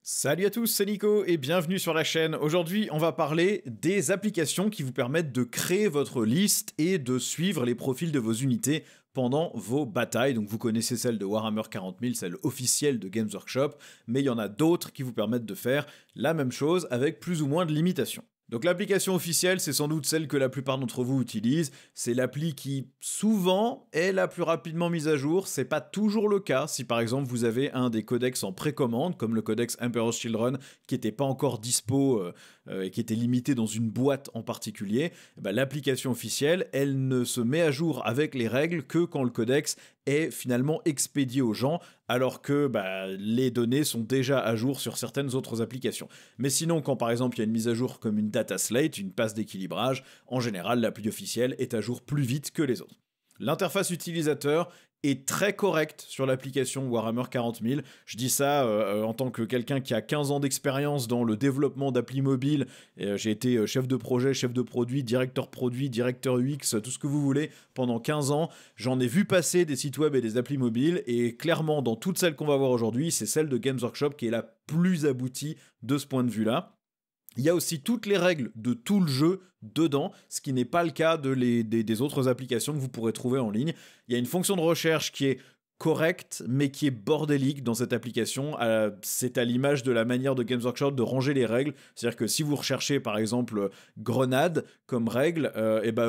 Salut à tous, c'est Nico et bienvenue sur la chaîne. Aujourd'hui, on va parler des applications qui vous permettent de créer votre liste et de suivre les profils de vos unités pendant vos batailles. Donc vous connaissez celle de Warhammer 40 000, celle officielle de Games Workshop, mais il y en a d'autres qui vous permettent de faire la même chose avec plus ou moins de limitations. Donc l'application officielle, c'est sans doute celle que la plupart d'entre vous utilisent. C'est l'appli qui, souvent, est la plus rapidement mise à jour. C'est pas toujours le cas. Si par exemple vous avez un des codex en précommande, comme le codex Emperor's Children, qui n'était pas encore dispo et qui était limité dans une boîte en particulier, l'application officielle, elle ne se met à jour avec les règles que quand le codex est finalement expédié aux gens, alors que les données sont déjà à jour sur certaines autres applications. Mais sinon, quand par exemple il y a une mise à jour comme une data slate, une passe d'équilibrage, en général l'appli officielle est à jour plus vite que les autres. L'interface utilisateur est très correcte sur l'application Warhammer 40 000. Je dis ça en tant que quelqu'un qui a 15 ans d'expérience dans le développement d'applis mobiles. J'ai été chef de projet, chef de produit, directeur UX, tout ce que vous voulez, pendant 15 ans. J'en ai vu passer des sites web et des applis mobiles, et clairement, dans toutes celles qu'on va voir aujourd'hui, c'est celle de Games Workshop qui est la plus aboutie de ce point de vue-là. Il y a aussi toutes les règles de tout le jeu dedans, ce qui n'est pas le cas des autres applications que vous pourrez trouver en ligne. Il y a une fonction de recherche qui est correcte, mais qui est bordélique dans cette application. C'est à l'image de la manière de Games Workshop de ranger les règles. C'est-à-dire que si vous recherchez par exemple grenade comme règle,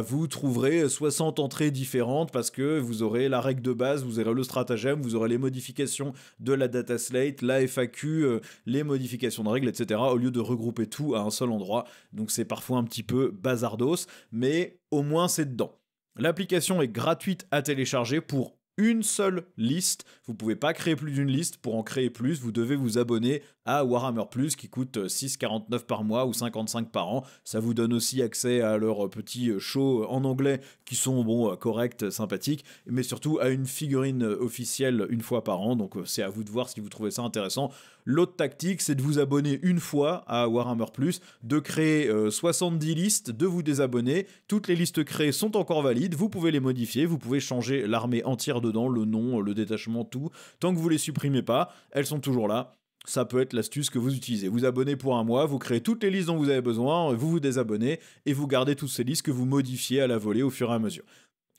vous trouverez 60 entrées différentes parce que vous aurez la règle de base, vous aurez le stratagème, vous aurez les modifications de la data slate, la FAQ, les modifications de règles, etc. au lieu de regrouper tout à un seul endroit. Donc c'est parfois un petit peu bazardos, mais au moins c'est dedans. L'application est gratuite à télécharger pour une seule liste. Vous pouvez pas créer plus d'une liste. Pour en créer plus, vous devez vous abonner à Warhammer Plus qui coûte 6,49 par mois ou 55 par an. Ça vous donne aussi accès à leurs petits shows en anglais qui sont corrects, sympathiques, mais surtout à une figurine officielle une fois par an. Donc c'est à vous de voir si vous trouvez ça intéressant. L'autre tactique, c'est de vous abonner une fois à Warhammer Plus, de créer 70 listes, de vous désabonner. Toutes les listes créées sont encore valides. Vous pouvez les modifier, vous pouvez changer l'armée entière dedans, le nom, le détachement, tout. Tant que vous les supprimez pas, elles sont toujours là. Ça peut être l'astuce que vous utilisez. Vous abonnez pour un mois, vous créez toutes les listes dont vous avez besoin, vous vous désabonnez et vous gardez toutes ces listes que vous modifiez à la volée au fur et à mesure.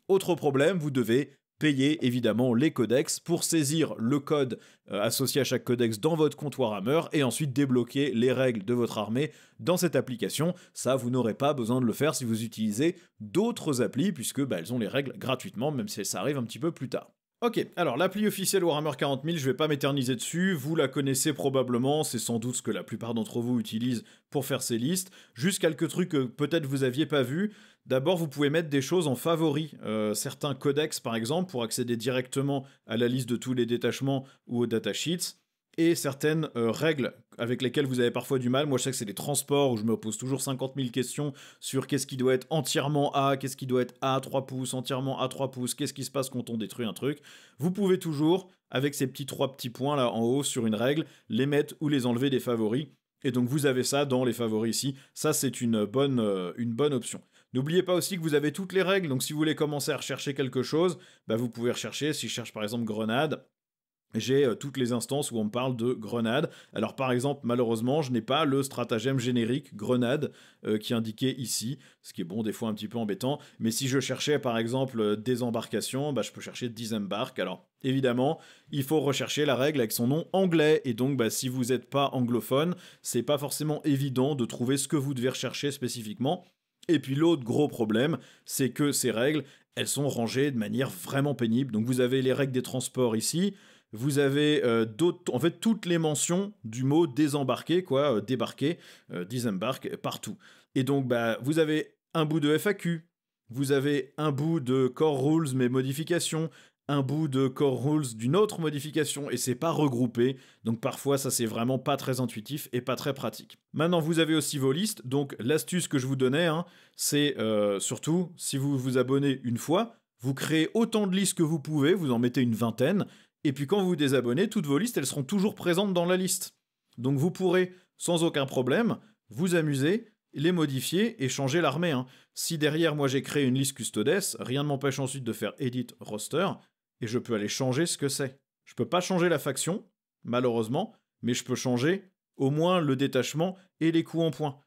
Autre problème, vous devez payer évidemment les codex pour saisir le code associé à chaque codex dans votre compte Warhammer et ensuite débloquer les règles de votre armée dans cette application. Ça, vous n'aurez pas besoin de le faire si vous utilisez d'autres applis puisque elles ont les règles gratuitement, même si ça arrive un petit peu plus tard. Ok, alors l'appli officielle Warhammer 40 000, je vais pas m'éterniser dessus, vous la connaissez probablement, c'est sans doute ce que la plupart d'entre vous utilisent pour faire ces listes. Juste quelques trucs que peut-être vous aviez pas vus. D'abord, vous pouvez mettre des choses en favoris, certains codex par exemple, pour accéder directement à la liste de tous les détachements ou aux datasheets. Et certaines règles avec lesquelles vous avez parfois du mal. Moi, je sais que c'est les transports où je me pose toujours 50 000 questions sur qu'est-ce qui doit être entièrement A, qu'est-ce qui doit être A 3 pouces, entièrement A 3 pouces, qu'est-ce qui se passe quand on détruit un truc. Vous pouvez toujours, avec ces trois petits points là en haut sur une règle, les mettre ou les enlever des favoris. Et donc vous avez ça dans les favoris ici. Ça, c'est une bonne option. N'oubliez pas aussi que vous avez toutes les règles. Donc si vous voulez commencer à rechercher quelque chose, vous pouvez rechercher. Si je cherche par exemple grenade, j'ai toutes les instances où on me parle de grenade. Alors par exemple, malheureusement, je n'ai pas le stratagème générique grenade qui est indiqué ici, ce qui est des fois un petit peu embêtant. Mais si je cherchais par exemple désembarcation, je peux chercher disembark. Alors évidemment, il faut rechercher la règle avec son nom anglais. Et donc si vous n'êtes pas anglophone, c'est pas forcément évident de trouver ce que vous devez rechercher spécifiquement. Et puis l'autre gros problème, c'est que ces règles, elles sont rangées de manière vraiment pénible. Donc vous avez les règles des transports ici. Vous avez toutes les mentions du mot désembarquer, débarquer, disembark, partout. Et donc, vous avez un bout de FAQ, vous avez un bout de core rules, mais modification, un bout de core rules d'une autre modification, et c'est pas regroupé, donc parfois ça c'est vraiment pas très intuitif et pas très pratique. Maintenant, vous avez aussi vos listes, donc l'astuce que je vous donnais, c'est surtout, si vous vous abonnez une fois, vous créez autant de listes que vous pouvez, vous en mettez une vingtaine, et puis quand vous vous désabonnez, toutes vos listes, elles seront toujours présentes dans la liste. Donc vous pourrez, sans aucun problème, vous amuser, les modifier et changer l'armée. Si derrière, moi, j'ai créé une liste custodes, rien ne m'empêche ensuite de faire Edit Roster, et je peux aller changer ce que c'est. Je peux pas changer la faction, malheureusement, mais je peux changer au moins le détachement et les coups en point.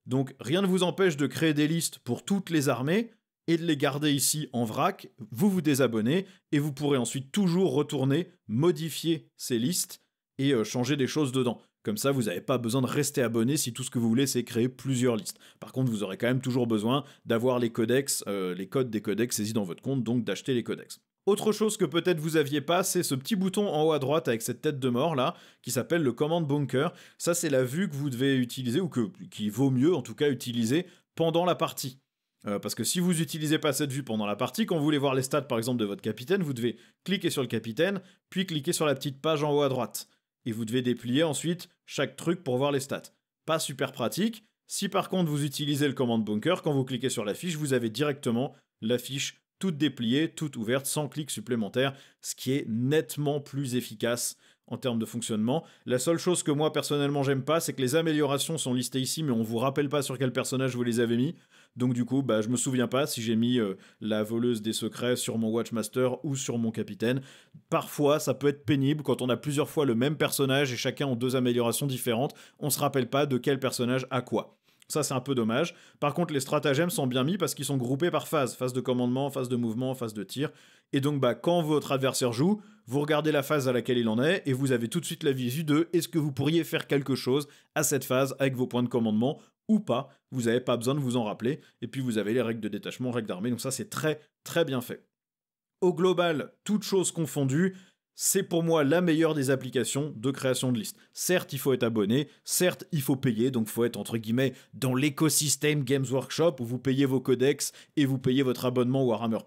Donc rien ne vous empêche de créer des listes pour toutes les armées et de les garder ici en vrac, vous vous désabonnez et vous pourrez ensuite toujours retourner, modifier ces listes et changer des choses dedans. Comme ça, vous n'avez pas besoin de rester abonné si tout ce que vous voulez, c'est créer plusieurs listes. Par contre, vous aurez quand même toujours besoin d'avoir les codex, les codes des codex saisis dans votre compte, donc d'acheter les codex. Autre chose que peut-être vous aviez pas, c'est ce petit bouton en haut à droite avec cette tête de mort là, qui s'appelle le Command Bunker. Ça, c'est la vue que vous devez utiliser, ou qui vaut mieux en tout cas utiliser pendant la partie. Parce que si vous n'utilisez pas cette vue pendant la partie, quand vous voulez voir les stats par exemple de votre capitaine, vous devez cliquer sur le capitaine, puis cliquer sur la petite page en haut à droite. Et vous devez déplier ensuite chaque truc pour voir les stats. Pas super pratique. Si par contre vous utilisez le Command Bunker, quand vous cliquez sur la fiche, vous avez directement la fiche toute dépliée, toute ouverte, sans clic supplémentaire, ce qui est nettement plus efficace en termes de fonctionnement. La seule chose que moi personnellement j'aime pas, c'est que les améliorations sont listées ici, mais on vous rappelle pas sur quel personnage vous les avez mis. Donc du coup, je me souviens pas si j'ai mis la voleuse des secrets sur mon Watchmaster ou sur mon capitaine. Parfois, ça peut être pénible quand on a plusieurs fois le même personnage et chacun ont 2 améliorations différentes. On se rappelle pas de quel personnage a quoi. Ça, c'est un peu dommage. Par contre, les stratagèmes sont bien mis parce qu'ils sont groupés par phase. Phase de commandement, phase de mouvement, phase de tir. Et donc, quand votre adversaire joue, vous regardez la phase à laquelle il en est et vous avez tout de suite la visu de est-ce que vous pourriez faire quelque chose à cette phase avec vos points de commandement ou pas. Vous n'avez pas besoin de vous en rappeler. Et puis, vous avez les règles de détachement, règles d'armée. Donc ça, c'est très, très bien fait. Au global, toutes choses confondues, c'est pour moi la meilleure des applications de création de listes. Certes, il faut être abonné, certes, il faut payer, donc il faut être entre guillemets dans l'écosystème Games Workshop où vous payez vos codex et vous payez votre abonnement Warhammer+,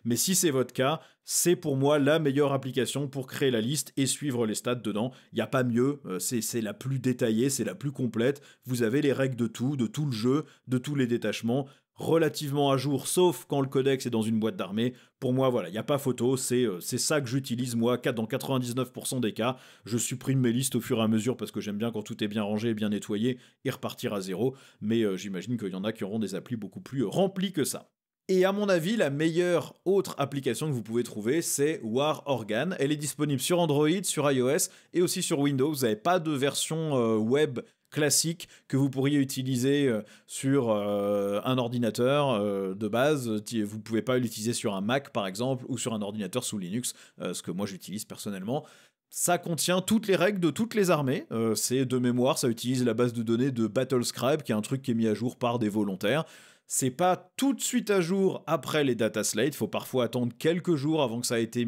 mais si c'est votre cas, c'est pour moi la meilleure application pour créer la liste et suivre les stats dedans. Il n'y a pas mieux, c'est la plus détaillée, c'est la plus complète. Vous avez les règles de tout le jeu, de tous les détachements, relativement à jour, sauf quand le codex est dans une boîte d'armée. Pour moi, voilà, il n'y a pas photo, c'est ça que j'utilise moi, dans 99% des cas. Je supprime mes listes au fur et à mesure parce que j'aime bien quand tout est bien rangé, bien nettoyé et repartir à zéro, mais j'imagine qu'il y en a qui auront des applis beaucoup plus remplies que ça. Et à mon avis, la meilleure autre application que vous pouvez trouver, c'est War Organ. Elle est disponible sur Android, sur iOS et aussi sur Windows. Vous n'avez pas de version web classique que vous pourriez utiliser sur un ordinateur de base. Vous ne pouvez pas l'utiliser sur un Mac par exemple ou sur un ordinateur sous Linux, ce que moi j'utilise personnellement. Ça contient toutes les règles de toutes les armées. C'est de mémoire, ça utilise la base de données de Battlescribe, qui est un truc qui est mis à jour par des volontaires. C'est pas tout de suite à jour après les data slates, il faut parfois attendre quelques jours avant que ça ait été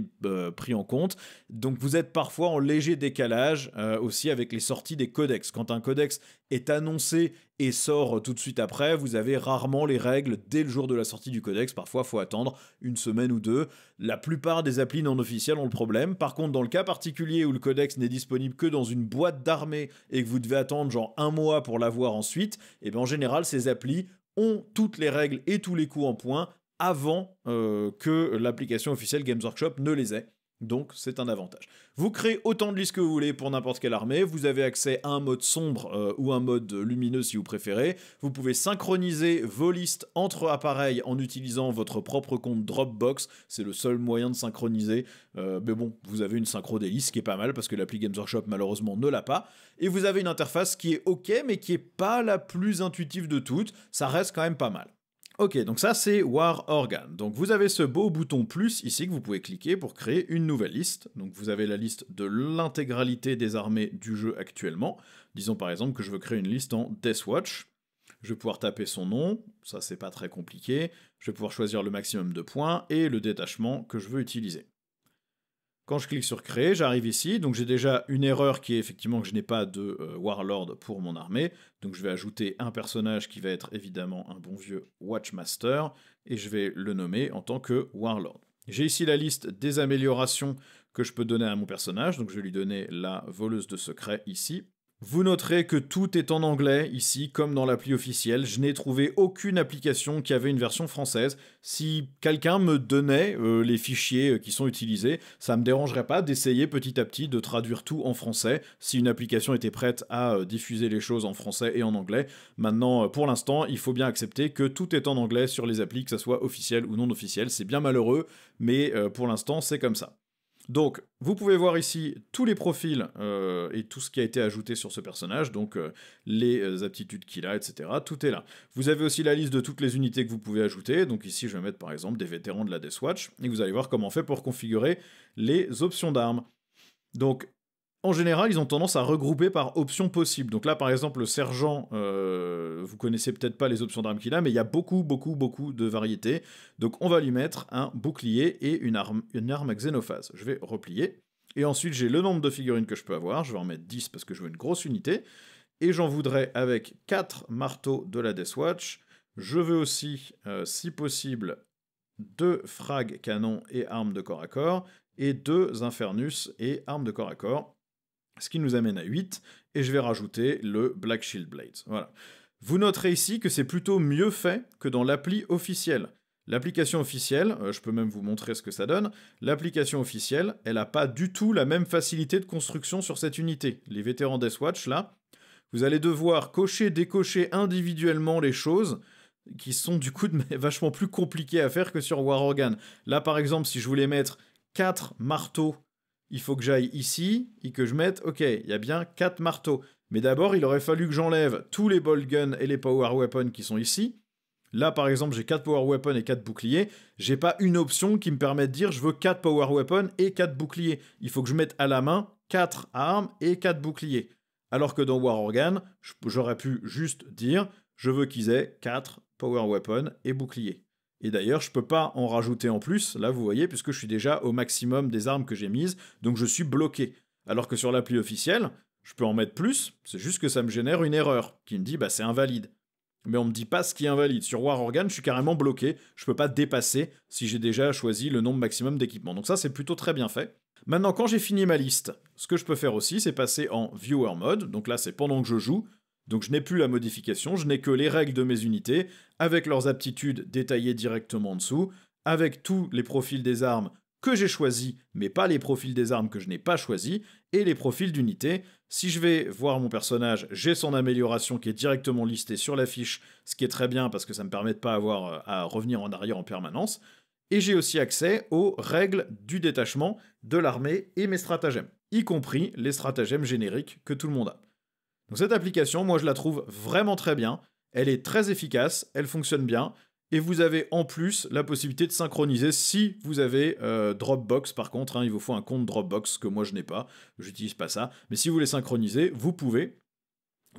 pris en compte. Donc vous êtes parfois en léger décalage aussi avec les sorties des codex. Quand un codex est annoncé et sort tout de suite après, vous avez rarement les règles dès le jour de la sortie du codex. Parfois, il faut attendre une semaine ou deux. La plupart des applis non officielles ont le problème. Par contre, dans le cas particulier où le codex n'est disponible que dans une boîte d'armée et que vous devez attendre genre un mois pour l'avoir ensuite, et bien en général, ces applis ont toutes les règles et tous les coups en point avant que l'application officielle Games Workshop ne les ait. Donc c'est un avantage. Vous créez autant de listes que vous voulez pour n'importe quelle armée, vous avez accès à un mode sombre ou un mode lumineux si vous préférez, vous pouvez synchroniser vos listes entre appareils en utilisant votre propre compte Dropbox, c'est le seul moyen de synchroniser, mais bon, vous avez une synchro des listes qui est pas mal parce que l'appli Games Workshop malheureusement ne l'a pas, et vous avez une interface qui est ok mais qui est pas la plus intuitive de toutes, ça reste quand même pas mal. Ok, donc ça c'est War Organ. Donc vous avez ce beau bouton plus ici que vous pouvez cliquer pour créer une nouvelle liste. Donc vous avez la liste de l'intégralité des armées du jeu actuellement. Disons par exemple que je veux créer une liste en Deathwatch. Je vais pouvoir taper son nom, ça c'est pas très compliqué. Je vais pouvoir choisir le maximum de points et le détachement que je veux utiliser. Quand je clique sur créer, j'arrive ici, donc j'ai déjà une erreur qui est effectivement que je n'ai pas de Warlord pour mon armée, donc je vais ajouter un personnage qui va être évidemment un bon vieux Watchmaster, et je vais le nommer en tant que Warlord. J'ai ici la liste des améliorations que je peux donner à mon personnage, donc je vais lui donner la voleuse de secrets ici. Vous noterez que tout est en anglais ici, comme dans l'appli officielle. Je n'ai trouvé aucune application qui avait une version française. Si quelqu'un me donnait les fichiers qui sont utilisés, ça ne me dérangerait pas d'essayer petit à petit de traduire tout en français, si une application était prête à diffuser les choses en français et en anglais. Maintenant, pour l'instant, il faut bien accepter que tout est en anglais sur les applis, que ça soit officiel ou non officiel. C'est bien malheureux, mais pour l'instant, c'est comme ça. Donc, vous pouvez voir ici tous les profils et tout ce qui a été ajouté sur ce personnage, donc les aptitudes qu'il a, etc. Tout est là. Vous avez aussi la liste de toutes les unités que vous pouvez ajouter, donc ici je vais mettre par exemple des vétérans de la Death Watch, et vous allez voir comment on fait pour configurer les options d'armes. Donc, en général, ils ont tendance à regrouper par options possibles. Donc là, par exemple, le sergent, vous connaissez peut-être pas les options d'armes qu'il a, mais il y a beaucoup de variétés. Donc on va lui mettre un bouclier et une arme xénophase. Je vais replier. Et ensuite, j'ai le nombre de figurines que je peux avoir. Je vais en mettre 10 parce que je veux une grosse unité. Et j'en voudrais avec 4 marteaux de la Death Watch. Je veux aussi, si possible, 2 frag canons et armes de corps à corps. Et 2 Infernus et armes de corps à corps. Ce qui nous amène à 8, et je vais rajouter le Black Shield Blades. Voilà. Vous noterez ici que c'est plutôt mieux fait que dans l'appli officielle. L'application officielle, je peux même vous montrer ce que ça donne, l'application officielle, elle n'a pas du tout la même facilité de construction sur cette unité. Les vétérans Death Watch, là, vous allez devoir cocher, décocher individuellement les choses, qui sont du coup vachement plus compliquées à faire que sur War Organ. Là, par exemple, si je voulais mettre 4 marteaux, il faut que j'aille ici et que je mette, ok, il y a bien 4 marteaux. Mais d'abord, il aurait fallu que j'enlève tous les bolt guns et les power weapons qui sont ici. Là, par exemple, j'ai 4 power weapons et 4 boucliers. J'ai pas une option qui me permet de dire je veux 4 power weapons et 4 boucliers. Il faut que je mette à la main 4 armes et 4 boucliers. Alors que dans War Organ, j'aurais pu juste dire je veux qu'ils aient 4 power weapons et boucliers. Et d'ailleurs, je peux pas en rajouter en plus, là vous voyez, puisque je suis déjà au maximum des armes que j'ai mises, donc je suis bloqué. Alors que sur l'appli officielle, je peux en mettre plus, c'est juste que ça me génère une erreur, qui me dit bah c'est invalide. Mais on me dit pas ce qui est invalide. Sur War Organ, je suis carrément bloqué, je peux pas dépasser si j'ai déjà choisi le nombre maximum d'équipements. Donc ça c'est plutôt très bien fait. Maintenant, quand j'ai fini ma liste, ce que je peux faire aussi, c'est passer en Viewer Mode, donc là c'est pendant que je joue, donc je n'ai plus la modification, je n'ai que les règles de mes unités, avec leurs aptitudes détaillées directement en dessous, avec tous les profils des armes que j'ai choisis, mais pas les profils des armes que je n'ai pas choisis, et les profils d'unités. Si je vais voir mon personnage, j'ai son amélioration qui est directement listée sur la fiche, ce qui est très bien parce que ça me permet de pas avoir à revenir en arrière en permanence. Et j'ai aussi accès aux règles du détachement de l'armée et mes stratagèmes, y compris les stratagèmes génériques que tout le monde a. Donc cette application, moi je la trouve vraiment très bien, elle est très efficace, elle fonctionne bien, et vous avez en plus la possibilité de synchroniser si vous avez Dropbox par contre, hein, il vous faut un compte Dropbox que moi je n'ai pas, j'utilise pas ça, mais si vous voulez synchroniser, vous pouvez.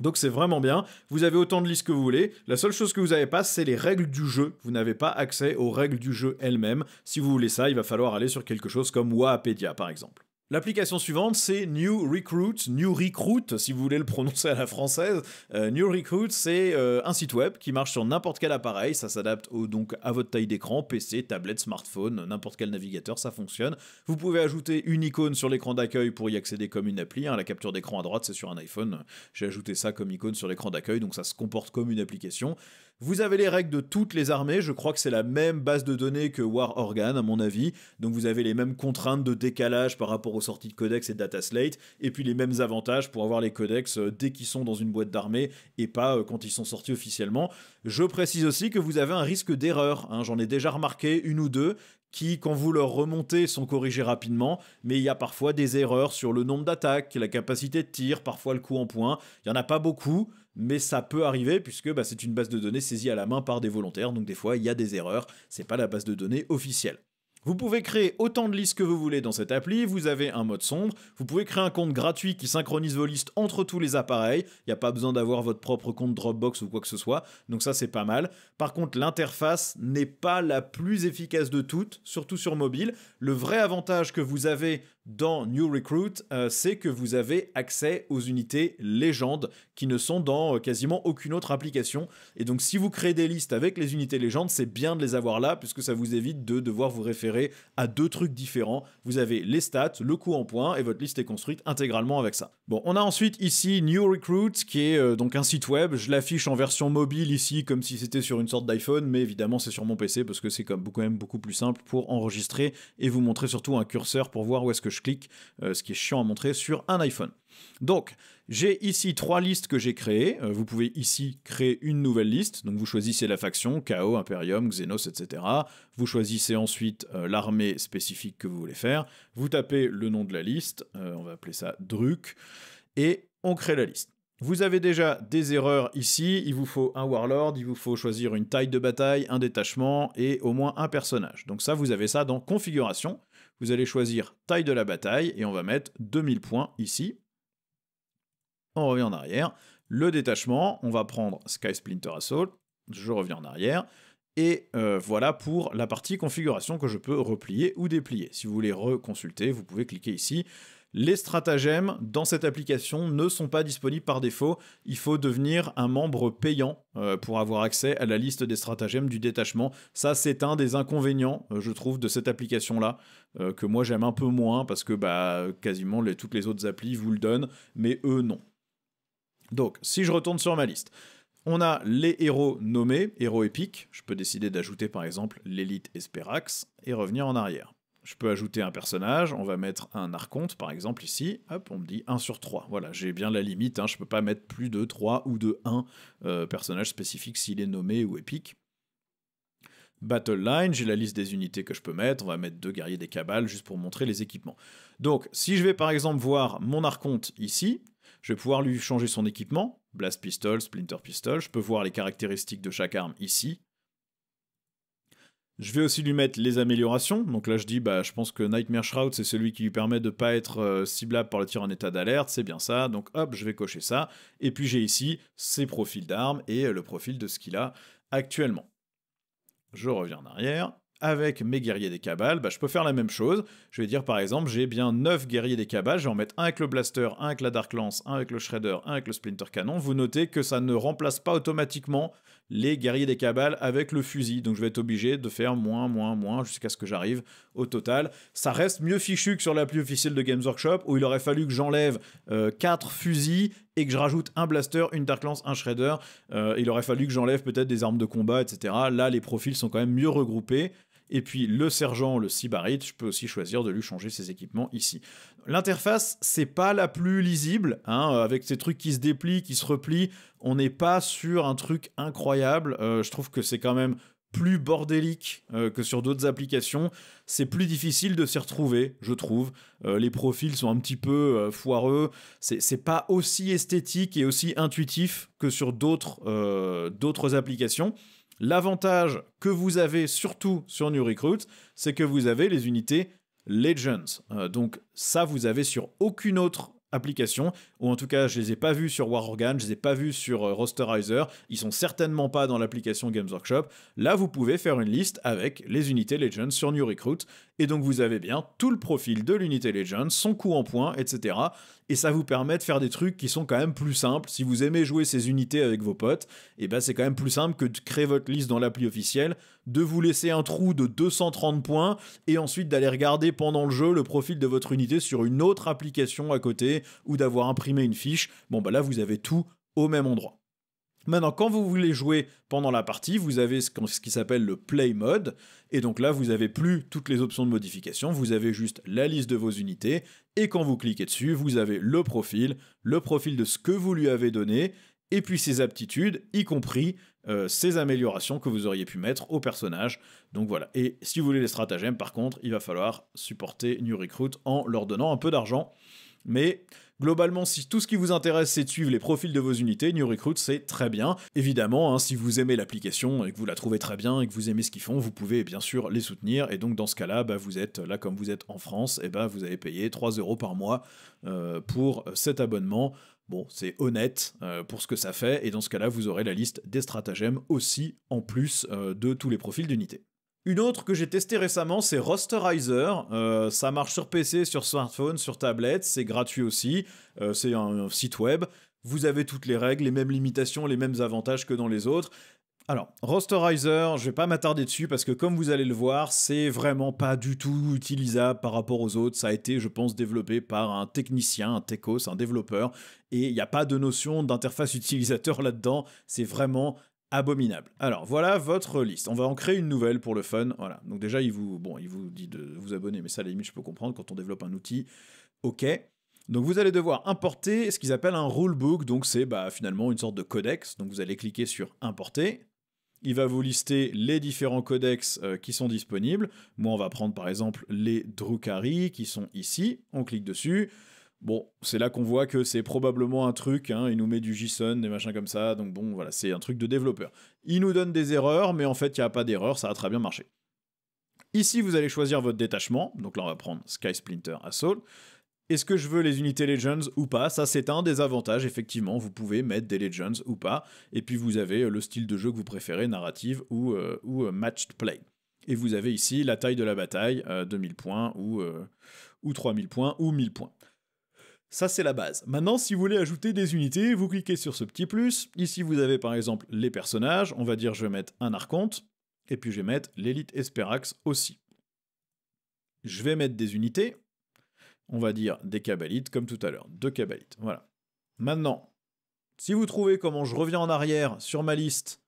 Donc c'est vraiment bien, vous avez autant de listes que vous voulez, la seule chose que vous n'avez pas c'est les règles du jeu, vous n'avez pas accès aux règles du jeu elles-mêmes, si vous voulez ça il va falloir aller sur quelque chose comme Wahapedia par exemple. L'application suivante, c'est New Recruit, si vous voulez le prononcer à la française. New Recruit, c'est un site web qui marche sur n'importe quel appareil, ça s'adapte donc à votre taille d'écran, PC, tablette, smartphone, n'importe quel navigateur, ça fonctionne. Vous pouvez ajouter une icône sur l'écran d'accueil pour y accéder comme une appli, hein, la capture d'écran à droite, c'est sur un iPhone, j'ai ajouté ça comme icône sur l'écran d'accueil, donc ça se comporte comme une application. Vous avez les règles de toutes les armées, je crois que c'est la même base de données que War Organ à mon avis, donc vous avez les mêmes contraintes de décalage par rapport aux sorties de codex et data slate, et puis les mêmes avantages pour avoir les codex dès qu'ils sont dans une boîte d'armée et pas quand ils sont sortis officiellement. Je précise aussi que vous avez un risque d'erreur, hein, j'en ai déjà remarqué une ou deux, qui, quand vous leur remontez, sont corrigés rapidement, mais il y a parfois des erreurs sur le nombre d'attaques, la capacité de tir, parfois le coup en point. Il n'y en a pas beaucoup, mais ça peut arriver puisque c'est une base de données saisie à la main par des volontaires, donc des fois il y a des erreurs, c'est pas la base de données officielle. Vous pouvez créer autant de listes que vous voulez dans cette appli, vous avez un mode sombre, vous pouvez créer un compte gratuit qui synchronise vos listes entre tous les appareils, il n'y a pas besoin d'avoir votre propre compte Dropbox ou quoi que ce soit, donc ça c'est pas mal. Par contre l'interface n'est pas la plus efficace de toutes, surtout sur mobile. Le vrai avantage que vous avez dans New Recruit, c'est que vous avez accès aux unités légendes qui ne sont dans quasiment aucune autre application. Et donc si vous créez des listes avec les unités légendes, c'est bien de les avoir là, puisque ça vous évite de devoir vous référer à deux trucs différents. Vous avez les stats, le coup en point, et votre liste est construite intégralement avec ça. Bon, on a ensuite ici New Recruit, qui est donc un site web. Je l'affiche en version mobile ici, comme si c'était sur une sorte d'iPhone, mais évidemment c'est sur mon PC, parce que c'est quand même beaucoup plus simple pour enregistrer, et vous montrer surtout un curseur pour voir où est-ce que je clique, ce qui est chiant à montrer sur un iPhone. Donc, j'ai ici 3 listes que j'ai créées. Vous pouvez ici créer une nouvelle liste. Donc, vous choisissez la faction, Chaos, Imperium, Xenos, etc. Vous choisissez ensuite l'armée spécifique que vous voulez faire. Vous tapez le nom de la liste. On va appeler ça Druk. Et on crée la liste. Vous avez déjà des erreurs ici. Il vous faut un Warlord. Il vous faut choisir une taille de bataille, un détachement et au moins un personnage. Donc ça, vous avez ça dans Configuration. Vous allez choisir taille de la bataille et on va mettre 2000 points ici. On revient en arrière. Le détachement, on va prendre Sky Splinter Assault. Je reviens en arrière. Et voilà pour la partie configuration que je peux replier ou déplier. Si vous voulez reconsulter, vous pouvez cliquer ici. Les stratagèmes dans cette application ne sont pas disponibles par défaut. Il faut devenir un membre payant pour avoir accès à la liste des stratagèmes du détachement. Ça, c'est un des inconvénients, je trouve, de cette application-là, que moi j'aime un peu moins parce que quasiment toutes les autres applis vous le donnent, mais eux, non. Donc, si je retourne sur ma liste, on a les héros nommés, héros épiques. Je peux décider d'ajouter par exemple l'élite Esperax et revenir en arrière. Je peux ajouter un personnage, on va mettre un archonte par exemple ici. Hop, on me dit 1 sur 3. Voilà, j'ai bien la limite, je peux pas mettre plus de 3 ou de 1 personnage spécifique s'il est nommé ou épique. Battle Line, j'ai la liste des unités que je peux mettre. On va mettre 2 guerriers des cabales juste pour montrer les équipements. Donc, si je vais par exemple voir mon archonte ici, je vais pouvoir lui changer son équipement, Blast Pistol, Splinter Pistol, je peux voir les caractéristiques de chaque arme ici. Je vais aussi lui mettre les améliorations, donc là je dis, je pense que Nightmare Shroud c'est celui qui lui permet de ne pas être ciblable par le tir en état d'alerte, c'est bien ça, donc hop, je vais cocher ça, et puis j'ai ici ses profils d'armes et le profil de ce qu'il a actuellement. Je reviens en arrière. Avec mes guerriers des cabales, je peux faire la même chose. Je vais dire par exemple, j'ai bien 9 guerriers des cabales, je vais en mettre un avec le blaster, un avec la dark lance, un avec le shredder, un avec le splinter canon. Vous notez que ça ne remplace pas automatiquement les guerriers des cabales avec le fusil. Donc je vais être obligé de faire moins jusqu'à ce que j'arrive au total. Ça reste mieux fichu que sur l'appli officielle de Games Workshop où il aurait fallu que j'enlève 4 fusils et que je rajoute un blaster, une dark lance, un shredder. Il aurait fallu que j'enlève peut-être des armes de combat, etc. Là, les profils sont quand même mieux regroupés. Et puis le sergent, le sybarite, je peux aussi choisir de lui changer ses équipements ici. L'interface, c'est pas la plus lisible, avec ces trucs qui se déplient, qui se replient. On n'est pas sur un truc incroyable. Je trouve que c'est quand même plus bordélique que sur d'autres applications. C'est plus difficile de s'y retrouver, je trouve. Les profils sont un petit peu foireux. C'est pas aussi esthétique et aussi intuitif que sur d'autres applications. L'avantage que vous avez surtout sur New Recruit, c'est que vous avez les unités Legends. Donc ça, vous avez sur aucune autre application, ou en tout cas, je les ai pas vus sur War Organ, je les ai pas vus sur Rosterizer, ils sont certainement pas dans l'application Games Workshop. Là, vous pouvez faire une liste avec les unités Legends sur New Recruit, et donc vous avez bien tout le profil de l'unité Legends, son coût en points, etc. Et ça vous permet de faire des trucs qui sont quand même plus simples. Si vous aimez jouer ces unités avec vos potes, c'est quand même plus simple que de créer votre liste dans l'appli officielle, de vous laisser un trou de 230 points, et ensuite d'aller regarder pendant le jeu le profil de votre unité sur une autre application à côté, ou d'avoir imprimé une fiche. Là, vous avez tout au même endroit. Maintenant, quand vous voulez jouer pendant la partie, vous avez ce qui s'appelle le Play Mode, et donc là, vous n'avez plus toutes les options de modification, vous avez juste la liste de vos unités, et quand vous cliquez dessus, vous avez le profil de ce que vous lui avez donné, et puis ses aptitudes, y compris ses améliorations que vous auriez pu mettre au personnage. Donc voilà. Et si vous voulez les stratagèmes, par contre, il va falloir supporter New Recruit en leur donnant un peu d'argent. Mais globalement, si tout ce qui vous intéresse, c'est de suivre les profils de vos unités, New Recruit, c'est très bien. Évidemment, si vous aimez l'application et que vous la trouvez très bien et que vous aimez ce qu'ils font, vous pouvez bien sûr les soutenir. Et donc, dans ce cas-là, vous êtes là, comme vous êtes en France, vous avez payé 3 € par mois pour cet abonnement. Bon, c'est honnête pour ce que ça fait. Et dans ce cas-là, vous aurez la liste des stratagèmes aussi, en plus de tous les profils d'unités. Une autre que j'ai testée récemment, c'est Rosterizer. Ça marche sur PC, sur smartphone, sur tablette, c'est gratuit aussi. C'est un site web. Vous avez toutes les règles, les mêmes limitations, les mêmes avantages que dans les autres. Alors, Rosterizer, je vais pas m'attarder dessus parce que comme vous allez le voir, c'est vraiment pas du tout utilisable par rapport aux autres. Ça a été, je pense, développé par un technicien, un techos, un développeur, et il n'y a pas de notion d'interface utilisateur là-dedans. C'est vraiment abominable. Alors voilà votre liste. On va en créer une nouvelle pour le fun. Voilà. Donc déjà, il vous dit de vous abonner, mais ça, à la limite, je peux comprendre quand on développe un outil. Ok. Donc vous allez devoir importer ce qu'ils appellent un rulebook. Donc c'est finalement une sorte de codex. Donc vous allez cliquer sur importer. Il va vous lister les différents codex qui sont disponibles. Moi, on va prendre par exemple les Drukhari qui sont ici. On clique dessus. Bon, c'est là qu'on voit que c'est probablement un truc, hein, il nous met du JSON, des machins comme ça, donc bon, voilà, c'est un truc de développeur. Il nous donne des erreurs, mais en fait, il n'y a pas d'erreur, ça a très bien marché. Ici, vous allez choisir votre détachement, donc là, on va prendre Sky Splinter Assault. Est-ce que je veux les unités Legends ou pas? Ça, c'est un des avantages, effectivement, vous pouvez mettre des Legends ou pas, et puis vous avez le style de jeu que vous préférez, narrative ou matched play. Et vous avez ici la taille de la bataille, 2000 points ou 3000 points ou 1000 points. Ça, c'est la base. Maintenant, si vous voulez ajouter des unités, vous cliquez sur ce petit plus. Ici, vous avez par exemple les personnages. On va dire, je vais mettre un Archonte. Et puis, je vais mettre l'élite Esperax aussi. Je vais mettre des unités. On va dire des Cabalites, comme tout à l'heure. 2 Cabalites. Voilà. Maintenant, si vous trouvez comment je reviens en arrière sur ma liste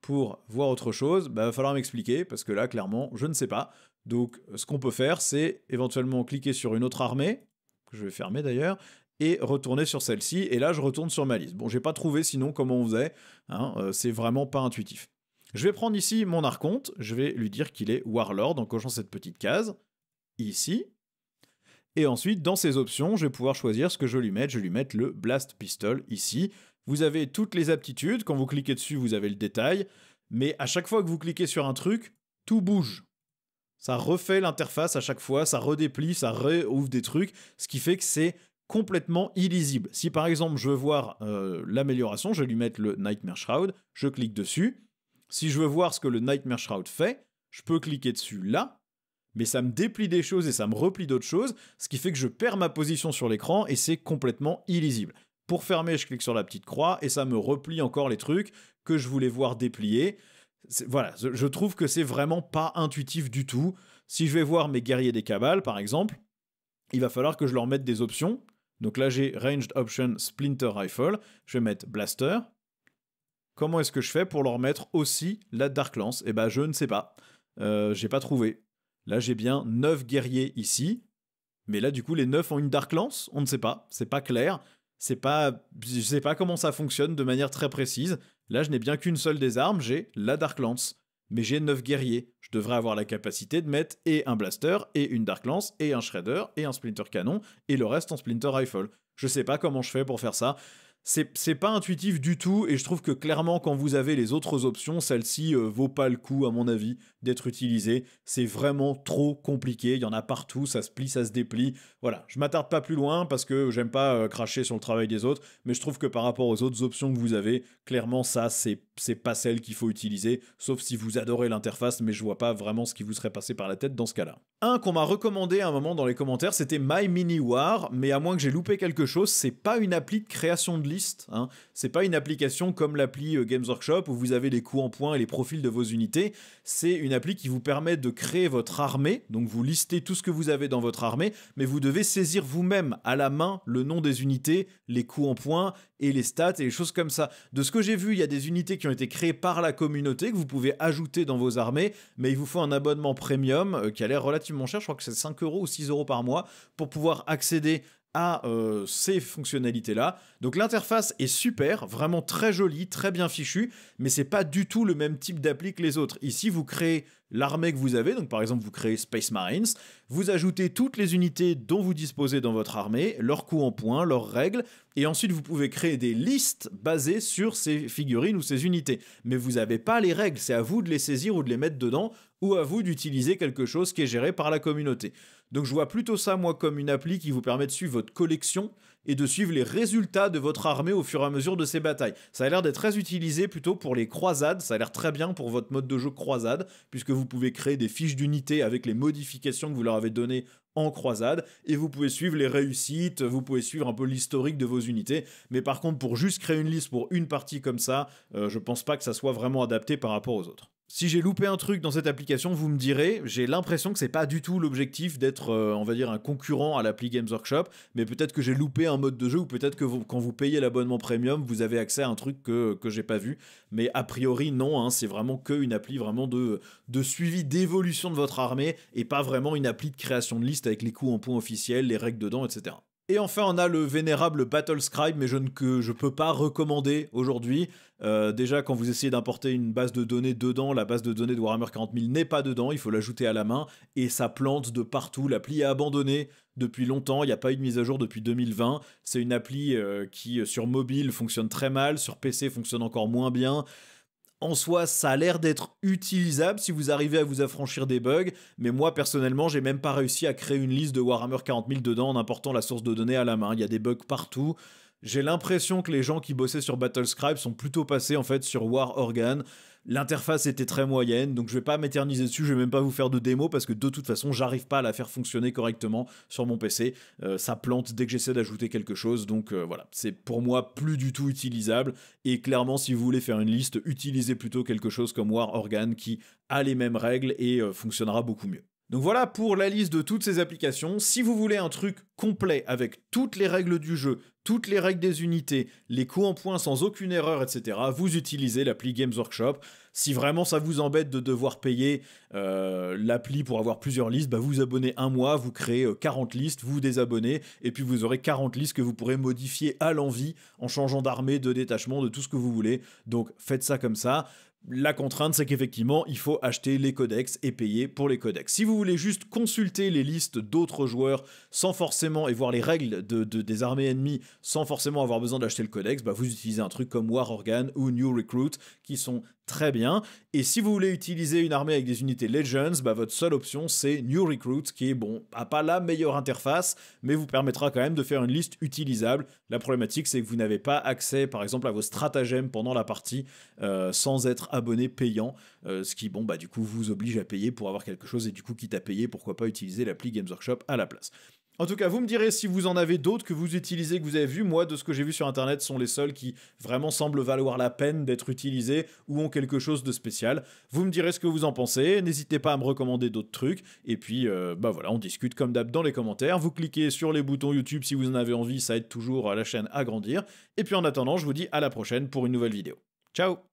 pour voir autre chose, il va falloir m'expliquer, parce que là, clairement, je ne sais pas. Donc, ce qu'on peut faire, c'est éventuellement cliquer sur une autre armée, que je vais fermer d'ailleurs, et retourner sur celle-ci, et là je retourne sur ma liste. Bon, j'ai pas trouvé sinon comment on faisait, hein, c'est vraiment pas intuitif. Je vais prendre ici mon Archonte, je vais lui dire qu'il est Warlord en cochant cette petite case, ici, et ensuite dans ses options, je vais pouvoir choisir ce que je vais lui mettre le Blast Pistol ici. Vous avez toutes les aptitudes, quand vous cliquez dessus vous avez le détail, mais à chaque fois que vous cliquez sur un truc, tout bouge. Ça refait l'interface à chaque fois, ça redéplie, ça réouvre des trucs, ce qui fait que c'est complètement illisible. Si par exemple je veux voir l'amélioration, je vais lui mettre le Nightmare Shroud, je clique dessus. Si je veux voir ce que le Nightmare Shroud fait, je peux cliquer dessus là, mais ça me déplie des choses et ça me replie d'autres choses, ce qui fait que je perds ma position sur l'écran et c'est complètement illisible. Pour fermer, je clique sur la petite croix et ça me replie encore les trucs que je voulais voir déplier. Voilà, je trouve que c'est vraiment pas intuitif du tout. Si je vais voir mes guerriers des cabales, par exemple, il va falloir que je leur mette des options. Donc là, j'ai Ranged Option Splinter Rifle. Je vais mettre Blaster. Comment est-ce que je fais pour leur mettre aussi la Dark Lance? Eh ben, je ne sais pas. J'ai pas trouvé. Là, j'ai bien 9 guerriers ici. Mais là, du coup, les 9 ont une Dark Lance? On ne sait pas. C'est pas clair. Je sais pas comment ça fonctionne de manière très précise. Là, je n'ai bien qu'une seule des armes, j'ai la Dark Lance. Mais j'ai 9 guerriers. Je devrais avoir la capacité de mettre et un blaster, et une Dark Lance, et un Shredder, et un Splinter Canon, et le reste en Splinter Rifle. Je sais pas comment je fais pour faire ça. C'est pas intuitif du tout, et je trouve que clairement, quand vous avez les autres options, celle-ci vaut pas le coup, à mon avis, d'être utilisée. C'est vraiment trop compliqué, il y en a partout, ça se plie, ça se déplie. Voilà, je m'attarde pas plus loin, parce que j'aime pas cracher sur le travail des autres, mais je trouve que par rapport aux autres options que vous avez, clairement, ça, c'est pas celle qu'il faut utiliser, sauf si vous adorez l'interface, mais je vois pas vraiment ce qui vous serait passé par la tête dans ce cas-là. Un qu'on m'a recommandé à un moment dans les commentaires, c'était My Mini War, mais à moins que j'ai loupé quelque chose, c'est pas une appli de création de liste, hein. C'est pas une application comme l'appli Games Workshop où vous avez les coups en points et les profils de vos unités. C'est une appli qui vous permet de créer votre armée, donc vous listez tout ce que vous avez dans votre armée, mais vous devez saisir vous-même à la main le nom des unités, les coups en points et les stats et les choses comme ça. De ce que j'ai vu, il y a des unités qui ont été créées par la communauté que vous pouvez ajouter dans vos armées, mais il vous faut un abonnement premium qui a l'air relativement cher, je crois que c'est 5 € ou 6 € par mois pour pouvoir accéder à ces fonctionnalités-là. Donc l'interface est super, vraiment très jolie, très bien fichue, mais c'est pas du tout le même type d'appli que les autres. Ici, vous créez l'armée que vous avez, donc par exemple, vous créez Space Marines, vous ajoutez toutes les unités dont vous disposez dans votre armée, leurs coups en points, leurs règles, et ensuite vous pouvez créer des listes basées sur ces figurines ou ces unités. Mais vous n'avez pas les règles, c'est à vous de les saisir ou de les mettre dedans, ou à vous d'utiliser quelque chose qui est géré par la communauté. Donc je vois plutôt ça, moi, comme une appli qui vous permet de suivre votre collection et de suivre les résultats de votre armée au fur et à mesure de ses batailles. Ça a l'air d'être très utilisé plutôt pour les croisades, ça a l'air très bien pour votre mode de jeu croisade, puisque vous pouvez créer des fiches d'unités avec les modifications que vous leur avez données en croisade, et vous pouvez suivre les réussites, vous pouvez suivre un peu l'historique de vos unités, mais par contre pour juste créer une liste pour une partie comme ça, je pense pas que ça soit vraiment adapté par rapport aux autres. Si j'ai loupé un truc dans cette application, vous me direz, j'ai l'impression que c'est pas du tout l'objectif d'être, on va dire, un concurrent à l'appli Games Workshop, mais peut-être que j'ai loupé un mode de jeu ou peut-être que quand vous payez l'abonnement premium, vous avez accès à un truc que j'ai pas vu. Mais a priori, non, hein, c'est vraiment qu'une appli vraiment de suivi d'évolution de votre armée et pas vraiment une appli de création de liste avec les coups en point officiels, les règles dedans, etc. Et enfin, on a le vénérable Battlescribe, mais je peux pas recommander aujourd'hui. Déjà, quand vous essayez d'importer une base de données dedans, la base de données de Warhammer 40 000 n'est pas dedans, il faut l'ajouter à la main, et ça plante de partout. L'appli est abandonnée depuis longtemps, il n'y a pas eu de mise à jour depuis 2020. C'est une appli qui, sur mobile, fonctionne très mal, sur PC, fonctionne encore moins bien. En soi, ça a l'air d'être utilisable si vous arrivez à vous affranchir des bugs, mais moi personnellement, j'ai même pas réussi à créer une liste de Warhammer 40 000 dedans en important la source de données à la main. Il y a des bugs partout. J'ai l'impression que les gens qui bossaient sur Battlescribe sont plutôt passés en fait sur War Organ. L'interface était très moyenne, donc je vais pas m'éterniser dessus, je vais même pas vous faire de démo parce que de toute façon, j'arrive pas à la faire fonctionner correctement sur mon PC. Ça plante dès que j'essaie d'ajouter quelque chose, donc voilà, c'est pour moi plus du tout utilisable. Et clairement, si vous voulez faire une liste, utilisez plutôt quelque chose comme War Organ qui a les mêmes règles et fonctionnera beaucoup mieux. Donc voilà pour la liste de toutes ces applications. Si vous voulez un truc complet avec toutes les règles du jeu, toutes les règles des unités, les coups en point sans aucune erreur, etc., vous utilisez l'appli Games Workshop. Si vraiment ça vous embête de devoir payer l'appli pour avoir plusieurs listes, bah vous abonnez un mois, vous créez 40 listes, vous désabonnez, et puis vous aurez 40 listes que vous pourrez modifier à l'envi en changeant d'armée, de détachement, de tout ce que vous voulez. Donc faites ça comme ça. La contrainte, c'est qu'effectivement, il faut acheter les codex et payer pour les codex. Si vous voulez juste consulter les listes d'autres joueurs sans forcément et voir les règles des armées ennemies sans forcément avoir besoin d'acheter le codex, bah vous utilisez un truc comme War Organ ou New Recruit qui sont très bien. Et si vous voulez utiliser une armée avec des unités Legends, bah votre seule option c'est New Recruit qui est bon, a pas la meilleure interface, mais vous permettra quand même de faire une liste utilisable. La problématique c'est que vous n'avez pas accès par exemple à vos stratagèmes pendant la partie sans être abonné payant, ce qui bon bah du coup vous oblige à payer pour avoir quelque chose et du coup quitte à payer pourquoi pas utiliser l'appli Games Workshop à la place. En tout cas, vous me direz si vous en avez d'autres que vous utilisez, que vous avez vu. Moi, de ce que j'ai vu sur Internet, sont les seuls qui vraiment semblent valoir la peine d'être utilisés ou ont quelque chose de spécial. Vous me direz ce que vous en pensez. N'hésitez pas à me recommander d'autres trucs. Et puis, bah voilà, on discute comme d'hab dans les commentaires. Vous cliquez sur les boutons YouTube si vous en avez envie. Ça aide toujours la chaîne à grandir. Et puis en attendant, je vous dis à la prochaine pour une nouvelle vidéo. Ciao!